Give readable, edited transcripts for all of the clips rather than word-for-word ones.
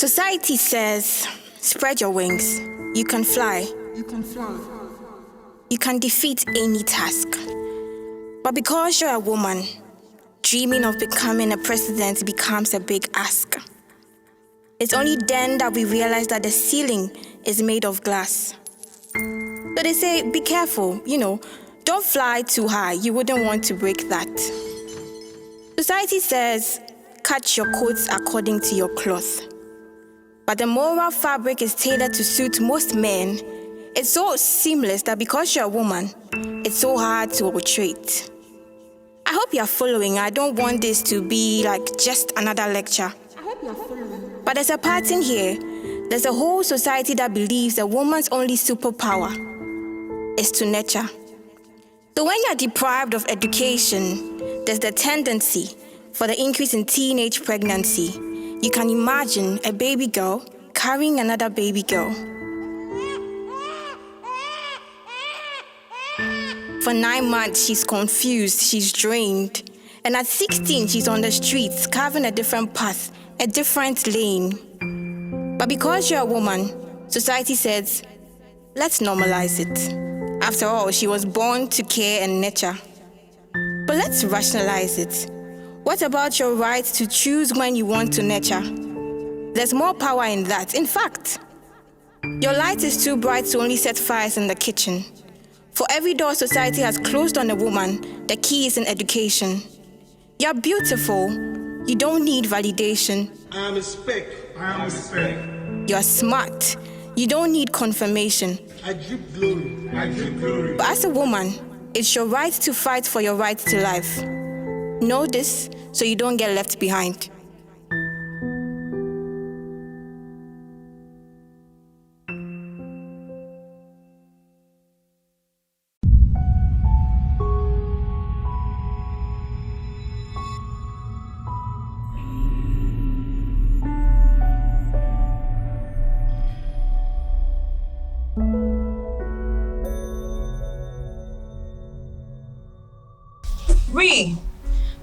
Society says, spread your wings. You can fly. You can fly. You can defeat any task. But because you're a woman, dreaming of becoming a president becomes a big ask. It's only then that we realize that the ceiling is made of glass. So they say, be careful, don't fly too high. You wouldn't want to break that. Society says, cut your coats according to your cloth. But the moral fabric is tailored to suit most men. It's so seamless that because you're a woman, it's so hard to retreat. I hope you're following. I don't want this to be like just another lecture. I hope you're following. But there's a pattern here. There's a whole society that believes a woman's only superpower is to nurture. So when you're deprived of education, there's the tendency for the increase in teenage pregnancy. You can imagine a baby girl carrying another baby girl. For 9 months, she's confused, she's drained. And at 16, she's on the streets, carving a different path, a different lane. But because you're a woman, society says, let's normalize it. After all, she was born to care and nurture. But let's rationalize it. What about your right to choose when you want to nurture? There's more power in that. In fact, your light is too bright to only set fires in the kitchen. For every door society has closed on a woman, the key is in education. You're beautiful. You don't need validation. I am a speck. You're smart. You don't need confirmation. I drip glory. But as a woman, it's your right to fight for your right to life. Know this so you don't get left behind. We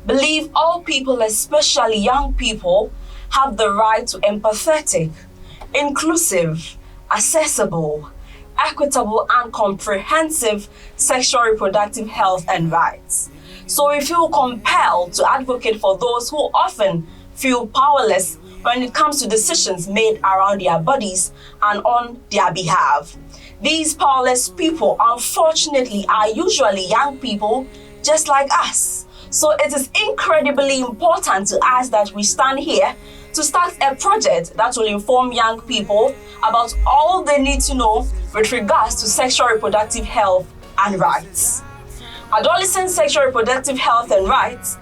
believe all people, especially young people, have the right to empathetic, inclusive, accessible, equitable, and comprehensive sexual reproductive health and rights. So we feel compelled to advocate for those who often feel powerless when it comes to decisions made around their bodies and on their behalf. These powerless people, unfortunately, are usually young people just like us. So it is incredibly important to us that we stand here to start a project that will inform young people about all they need to know with regards to sexual reproductive health and rights. Adolescent sexual reproductive health and rights,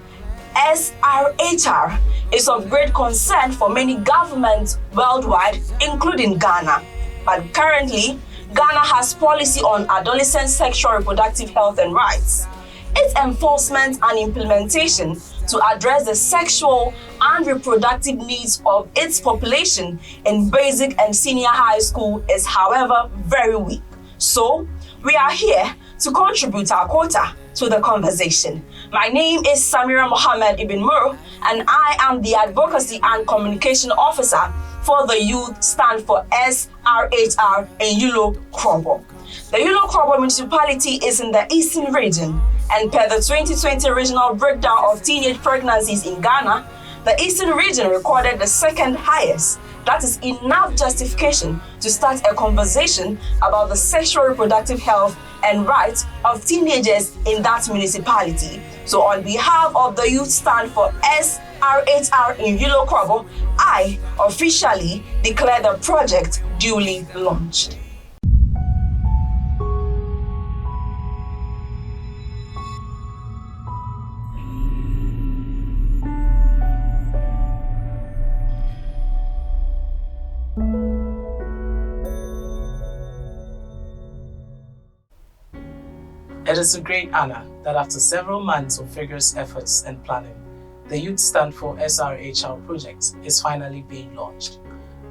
SRHR, is of great concern for many governments worldwide, including Ghana. But currently, Ghana has policy on adolescent sexual reproductive health and rights. Its enforcement and implementation to address the sexual and reproductive needs of its population in basic and senior high school is, however, very weak. So, we are here to contribute our quota to the conversation. My name is Samira Mohammed Ibn Mur, and I am the Advocacy and Communication Officer for the Youth Stand For SRHR in Yilo Krobo. The Yilo Krobo Municipality is in the Eastern region, and per the 2020 regional breakdown of teenage pregnancies in Ghana, the Eastern region recorded the second highest. That is enough justification to start a conversation about the sexual reproductive health and rights of teenagers in that municipality. So on behalf of the Youth Stand For SRHR in Yilo Krobo, I officially declare the project duly launched. It is a great honor that after several months of vigorous efforts and planning, the Youth Stand For SRHR project is finally being launched.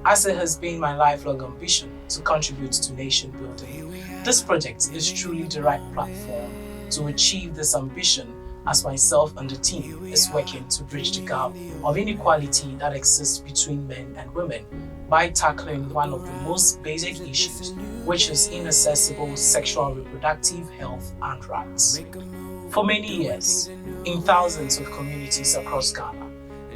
As it has been my lifelong ambition to contribute to nation building, this project is truly the right platform to achieve this ambition, as myself and the team is working to bridge the gap of inequality that exists between men and women by tackling one of the most basic issues, which is inaccessible sexual reproductive health and rights. For many years, in thousands of communities across Ghana,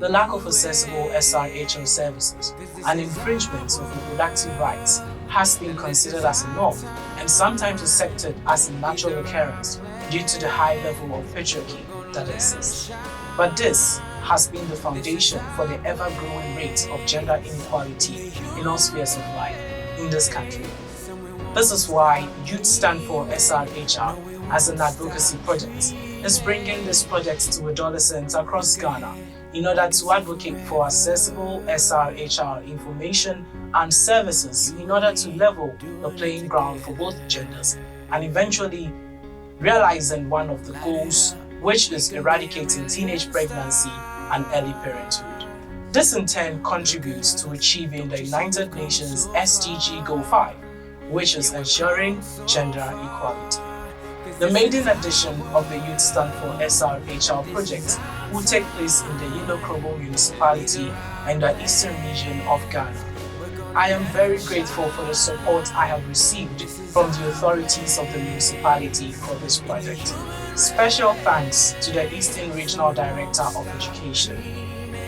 the lack of accessible SRHR services and infringements of reproductive rights has been considered as a norm and sometimes accepted as a natural occurrence due to the high level of patriarchy that exists. But this has been the foundation for the ever-growing rate of gender inequality in all spheres of life in this country. This is why Youth Stand For SRHR, as an advocacy project, is bringing this project to adolescents across Ghana in order to advocate for accessible SRHR information and services in order to level the playing ground for both genders and eventually realizing one of the goals, which is eradicating teenage pregnancy and early parenthood. This in turn contributes to achieving the United Nations SDG Goal 5, which is ensuring gender equality. The maiden edition of the Youth Stand For SRHR project will take place in the Yilo Krobo Municipality and the eastern region of Ghana. I am very grateful for the support I have received from the authorities of the municipality for this project. Special thanks to the Eastern Regional Director of Education,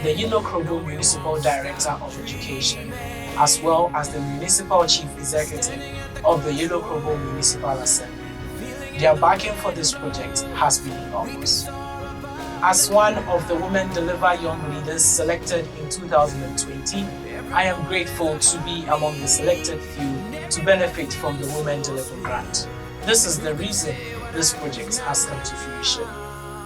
the Yilo Krobo Municipal Director of Education, as well as the Municipal Chief Executive of the Yilo Krobo Municipal Assembly. Their backing for this project has been enormous. As one of the Women Deliver Young Leaders selected in 2020, I am grateful to be among the selected few to benefit from the Women Deliver grant. This is the reason this project has come to fruition.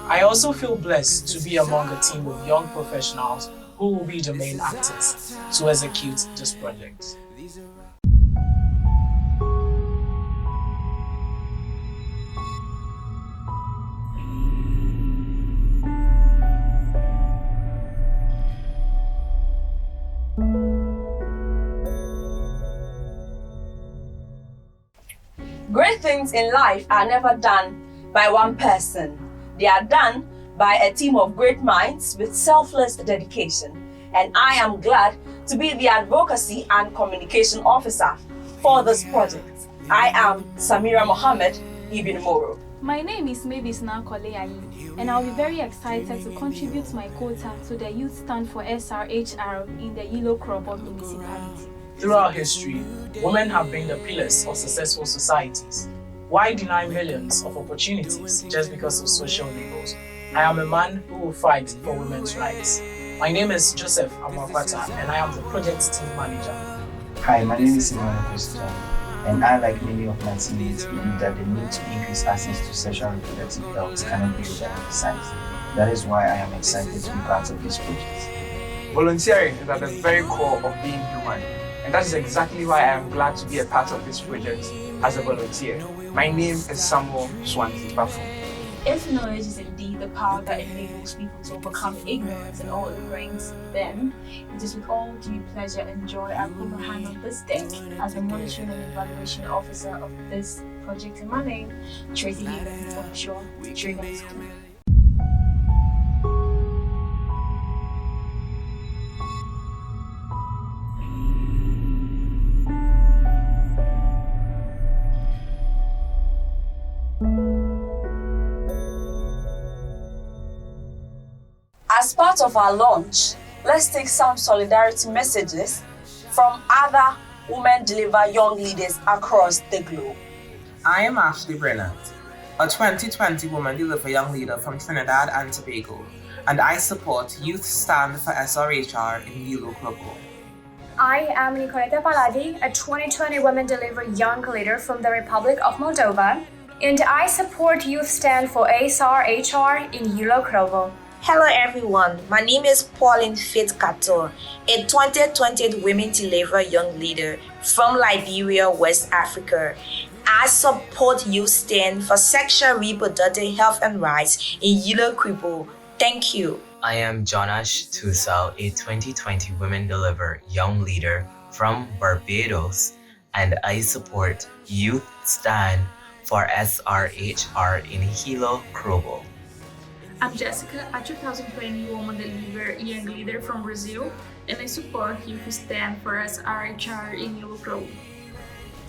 I also feel blessed to be among a team of young professionals who will be the main actors to execute this project. Great things in life are never done by one person. They are done by a team of great minds with selfless dedication. And I am glad to be the advocacy and communication officer for this project. I am Samira Mohammed Ibn Moro. My name is Mavis Nakoleayi, and I'll be very excited to contribute my quota to the Youth Stand For SRHR in the Yilo Krobo Municipality. Throughout history, women have been the pillars of successful societies. Why deny millions of opportunities just because of social labels? I am a man who will fight for women's rights. My name is Joseph Amakwata, and I am the project team manager. Hi, my name is Simon Christian, and I, like many of my teammates, believe that the need to increase access to sexual and reproductive health cannot be overemphasized. That is why I am excited to be part of this project. Volunteering is at the very core of being human, and that is exactly why I am glad to be a part of this project as a volunteer. My name is Samuel Swanti Bafo. If knowledge is indeed the power that enables people to overcome ignorance and all it brings, then it is with all due pleasure and joy I put my hand on this deck as the monitoring and evaluation officer of this project in my name, Tracy Healy of Shore Training School. As part of our launch, let's take some solidarity messages from other Women Deliver Young Leaders across the globe. I am Ashley Brennan, a 2020 Woman Deliver Young Leader from Trinidad and Tobago, and I support Youth Stand For SRHR in Yilo Krobo. I am Nicoleta Paladi, a 2020 Women Deliver Young Leader from the Republic of Moldova, and I support Youth Stand For SRHR in Yilo Krobo. Hello everyone, my name is Pauline Faith Kator, a 2020 Women Deliver Young Leader from Liberia, West Africa. I support Youth Stand For Sexual Reproductive Health and Rights in Yilo Krobo. Thank you. I am Jonash Tusal, a 2020 Women Deliver Young Leader from Barbados, and I support Youth Stand For SRHR in Yilo Krobo. I'm Jessica, a 2020 Woman Deliver Young Leader from Brazil, and I support Youth Stand For SRHR in Yilo Krobo.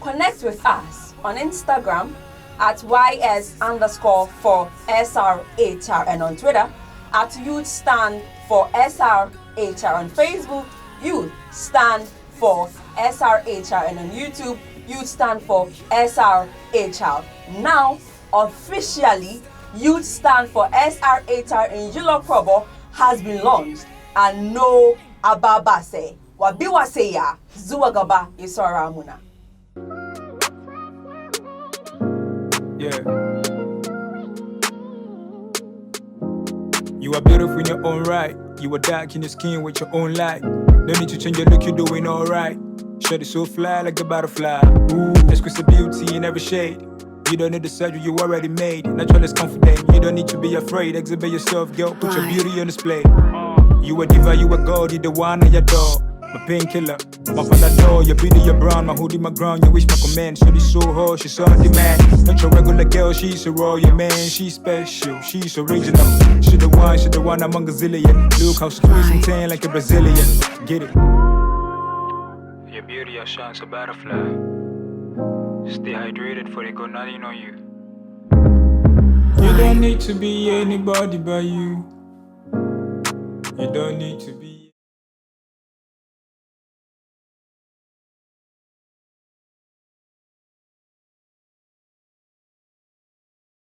Connect with us on Instagram at YS4SRHR and on Twitter at Youth Stand For SRHR, on Facebook, Youth Stand For SRHR, and on YouTube, Youth Stand For SRHR. Now, officially, Youth Stand For SRHR in Yilo Krobo has been launched, and no ababase wabiwaseya zuwagaba isoramuna. Yeah. You are beautiful in your own right. You are dark in your skin with your own light. No need to change your look, you're doing alright. Shut it so fly like a butterfly. Ooh, exquisite beauty in every shade. You don't need the surgery, you already made. Natural is confident, you don't need to be afraid. Exhibit yourself, girl, put your beauty on display. You a diva, you a god, you the one I adore. My painkiller, my panadol, your beauty, your brown, my hoodie, my ground, you wish my command. Shorty so hard, she's on demand. Not your regular girl, she's a royal man. She's special, she's original. She the one among a zillion. Look how she's squeezing tan like a Brazilian. Get it? Your beauty, your shine's a butterfly. Stay hydrated for they go nothing on you. You don't need to be anybody but you. You don't need to be